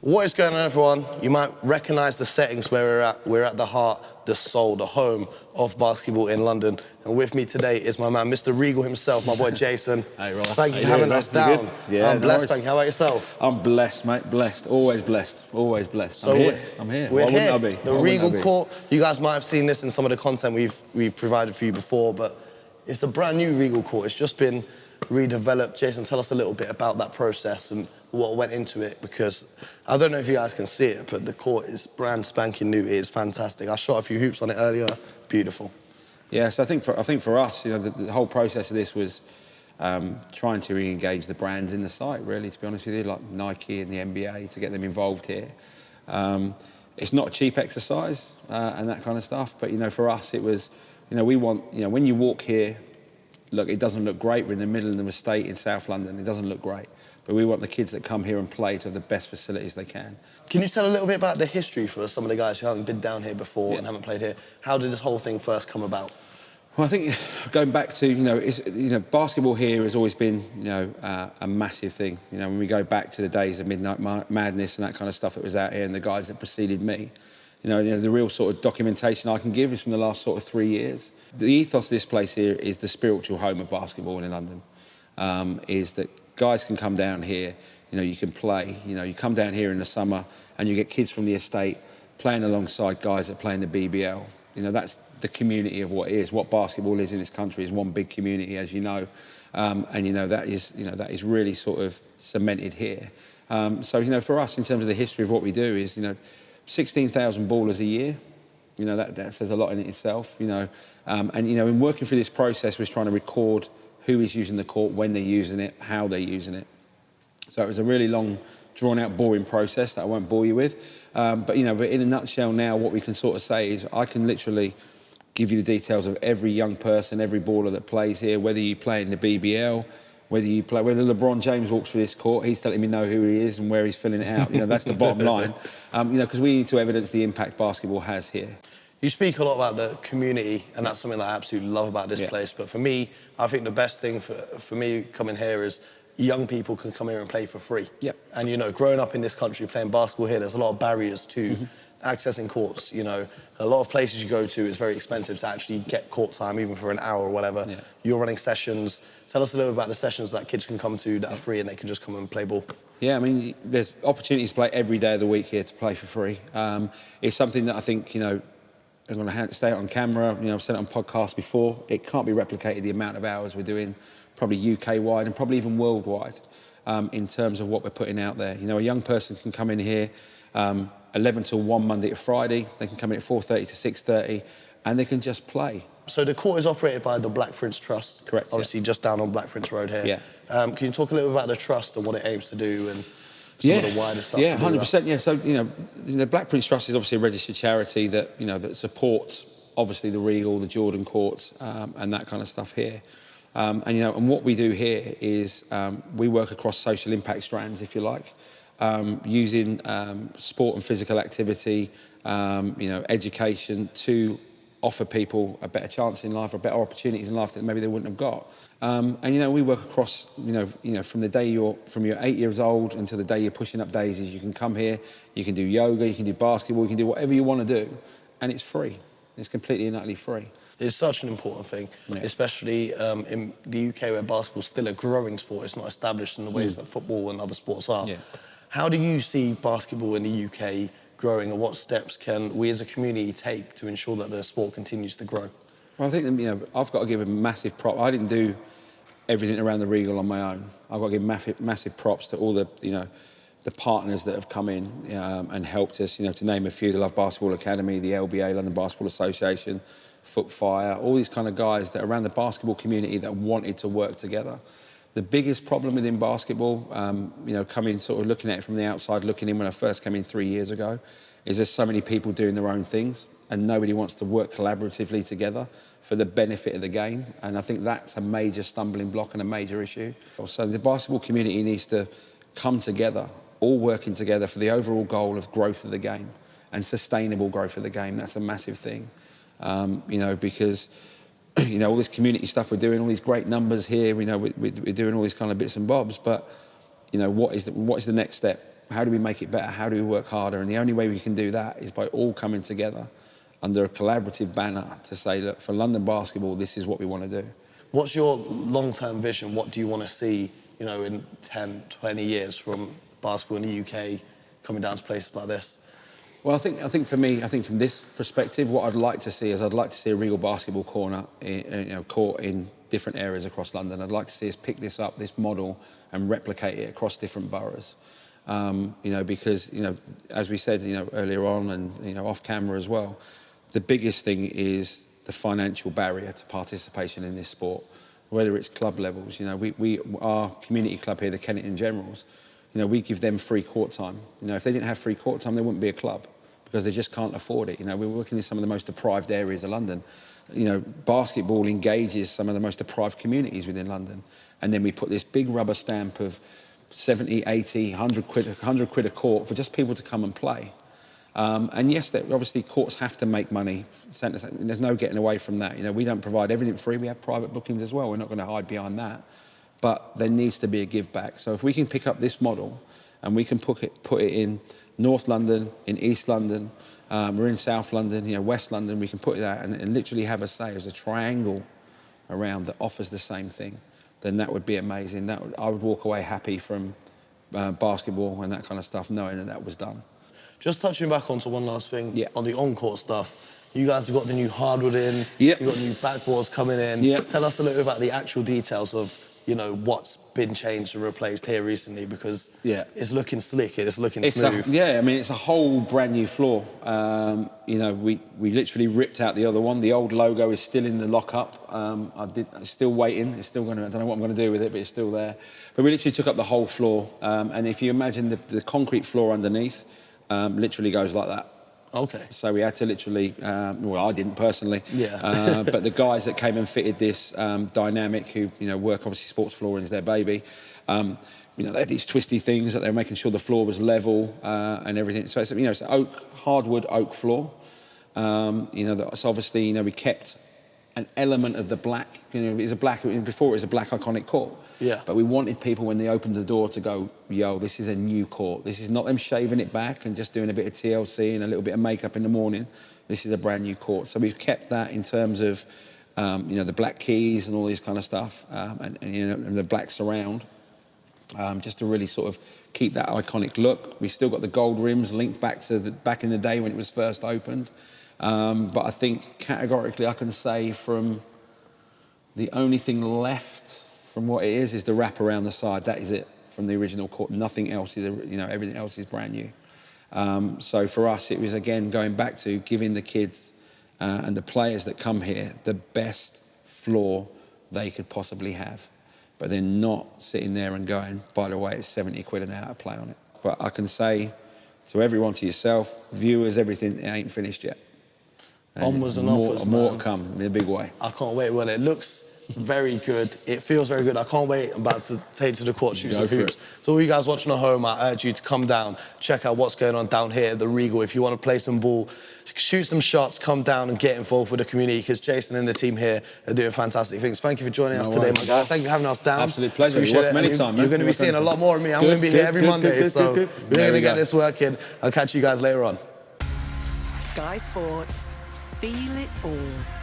What is going on, everyone? You might recognize the settings where we're at. We're at the heart, the soul, the home of basketball in London. And with me today is my man, Mr. Regal himself, my boy Jason. Hey, Ross. Thank you for having us down. Yeah, I'm blessed, thank you. How about yourself? I'm blessed, mate. Blessed. Always blessed. Always blessed. So I'm here. We're Why here. wouldn't I be? The Regal Court. You guys might have seen this in some of the content we've provided for you before, but it's a brand new Regal Court. It's just been redeveloped. Jason, tell us a little bit about that process and what went into it, because I don't know if you guys can see it, but the court is brand spanking new. It is fantastic. I shot a few hoops on it earlier. Beautiful. Yeah, so I think for us, you know, the whole process of this was trying to re-engage the brands in the site, really, to be honest with you, like Nike and the NBA, to get them involved here. It's not a cheap exercise and that kind of stuff, but, you know, for us, it was, you know, we want, you know, when you walk here, look, it doesn't look great. We're in the middle of the estate in South London. It doesn't look great. But we want the kids that come here and play to have the best facilities they can. Can you tell a little bit about the history for some of the guys who haven't been down here before and haven't played here? How did this whole thing first come about? Well, I think going back to, you know, basketball here has always been, you know, a massive thing. You know, when we go back to the days of Midnight Madness and that kind of stuff that was out here and the guys that preceded me, you know, the real sort of documentation I can give is from the last sort of 3 years. The ethos of this place here is the spiritual home of basketball in London, is that guys can come down here, you know, you can play. You know, you come down here in the summer and you get kids from the estate playing alongside guys that play in the BBL. You know, that's the community of what it is. What basketball is in this country is one big community, as you know. And, you know, that is really sort of cemented here. So, you know, for us, in terms of the history of what we do is, you know, 16,000 ballers a year. You know, that says a lot in it itself, you know. And, you know, in working through this process was trying to record who is using the court, when they're using it, how they're using it. So it was a really long, drawn-out, boring process that I won't bore you with. But, you know, but in a nutshell now, what we can sort of say is I can literally give you the details of every young person, every baller that plays here, whether you play in the BBL, whether LeBron James walks through this court, he's letting me know who he is and where he's filling it out. You know, that's the bottom line. You know, because we need to evidence the impact basketball has here. You speak a lot about the community, and that's something that I absolutely love about this place. But for me, I think the best thing for me coming here is young people can come here and play for free. Yep. And, you know, growing up in this country, playing basketball here, there's a lot of barriers to accessing courts. You know, a lot of places you go to, it's very expensive to actually get court time, even for an hour or whatever. Yeah. You're running sessions. Tell us a little about the sessions that kids can come to that are free and they can just come and play ball. Yeah, I mean, there's opportunities to play every day of the week here to play for free. It's something that I think, you know, I'm going to stay on camera. You know, I've said it on podcasts before. It can't be replicated, the amount of hours we're doing, probably UK-wide and probably even worldwide, in terms of what we're putting out there. You know, a young person can come in here 11 till 1 Monday to Friday. They can come in at 4:30 to 6:30, and they can just play. So the court is operated by the Black Prince Trust. Correct. Obviously, just down on Black Prince Road here. Yeah. Can you talk a little about the trust and what it aims to do and some of the wider stuff? Yeah, 100%. Yeah. So, you know, the Black Prince Trust is obviously a registered charity that, you know, that supports obviously the Regal, the Jordan courts, and that kind of stuff here. And, you know, and what we do here is we work across social impact strands, if you like, using sport and physical activity, you know, education to offer people a better chance in life or better opportunities in life that maybe they wouldn't have got. And, you know, we work across, you know, from the day from you're 8 years old until the day you're pushing up daisies. You can come here, you can do yoga, you can do basketball, you can do whatever you want to do, and it's free. It's completely and utterly free. It's such an important thing, especially in the UK where basketball's still a growing sport. It's not established in the ways that football and other sports are. Yeah. How do you see basketball in the UK growing, and what steps can we as a community take to ensure that the sport continues to grow? Well, I think, you know, I've got to give a massive prop. I didn't do everything around the Regal on my own. I've got to give massive props to all the, you know, the partners that have come in and helped us, you know, to name a few, the Love Basketball Academy, the LBA, London Basketball Association, Footfire, all these kind of guys that are around the basketball community that wanted to work together. The biggest problem within basketball, you know, coming sort of looking at it from the outside, looking in when I first came in 3 years ago, is there's so many people doing their own things and nobody wants to work collaboratively together for the benefit of the game. And I think that's a major stumbling block and a major issue. So the basketball community needs to come together, all working together for the overall goal of growth of the game and sustainable growth of the game. That's a massive thing, you know, because, you know, all this community stuff we're doing, all these great numbers here, you know, we're doing all these kind of bits and bobs, but, you know, what is the next step? how do we make it better? How do we work harder? And the only way we can do that is by all coming together under a collaborative banner to say, look, for London basketball, this is what we want to do. What's your long-term vision? What do you want to see, you know, in 10, 20 years from basketball in the UK coming down to places like this? Well, I think for me, I think from this perspective, what I'd like to see is I'd like to see a Regal basketball court in different areas across London. I'd like to see us pick this up, this model, and replicate it across different boroughs. You know, because, you know, as we said, you know, earlier on and, you know, off camera as well, the biggest thing is the financial barrier to participation in this sport, whether it's club levels. You know, our community club here, the Kennington Generals, you know, we give them free court time. You know, if they didn't have free court time, they wouldn't be a club because they just can't afford it. You know, we're working in some of the most deprived areas of London. You know, basketball engages some of the most deprived communities within London. And then we put this big rubber stamp of 70, 80, 100 quid a court for just people to come and play. And yes, obviously courts have to make money. There's no getting away from that. You know, we don't provide everything free. We have private bookings as well. We're not going to hide behind that. But there needs to be a give back. So if we can pick up this model and we can put it in North London, in East London, we're in South London, you know, West London, we can put it out and literally have a say as a triangle around that offers the same thing, then that would be amazing. I would walk away happy from basketball and that kind of stuff, knowing that that was done. Just touching back onto one last thing, Yeah. on the on-court stuff. You guys have got the new hardwood in, Yep. you've got new backboards coming in. Yep. Tell us a little bit about the actual details of, you know, what's been changed and replaced here recently, because Yeah. it's looking slick, it's looking smooth. Yeah, I mean, it's a whole brand new floor. You know, we literally ripped out the other one. The old logo is still in the lockup. I'm still waiting. It's still I don't know what I'm going to do with it, but it's still there. But we literally took up the whole floor. And if you imagine the concrete floor underneath, literally goes like that. Okay. So we had to literally, well, I didn't personally, Yeah. but the guys that came and fitted this, Dynamic, who, you know, work obviously sports flooring is their baby. You know, they had these twisty things that they were making sure the floor was level and everything. So it's, you know, it's hardwood oak floor. You know, so obviously, you know, we kept an element of the black. You know, before it was a black iconic court. Yeah. But we wanted people when they opened the door to go, yo, this is a new court. This is not them shaving it back and just doing a bit of TLC and a little bit of makeup in the morning. This is a brand new court. So we've kept that in terms of, you know, the black keys and all this kind of stuff, and you know, and the black surround, just to really sort of keep that iconic look. We've still got the gold rims linked back to back in the day when it was first opened. But I think categorically I can say from the only thing left from what it is the wrap around the side. That is it from the original court. Nothing else is, you know, everything else is brand new. So for us, it was again going back to giving the kids and the players that come here the best floor they could possibly have. But then not sitting there and going, by the way, it's 70 quid an hour to play on it. But I can say to everyone, to yourself, viewers, everything, it ain't finished yet. Onwards and upwards, more man. to come in a big way. I can't wait. Well, it looks very good. It feels very good. I can't wait. I'm about to take to the court, shoot some hoops. So all you guys watching at home, I urge you to come down, check out what's going on down here at the Regal. If you want to play some ball, shoot some shots, come down and get involved with the community, because Jason and the team here are doing fantastic things. Thank you for joining us today, my guy. Thank you for having us down. Absolute pleasure. Appreciate You're welcome it. anytime, You're man. going to be seeing a lot more of me. I'm going to be here every Monday, so we're going to get this working. I'll catch you guys later on. Sky Sports. Feel it all.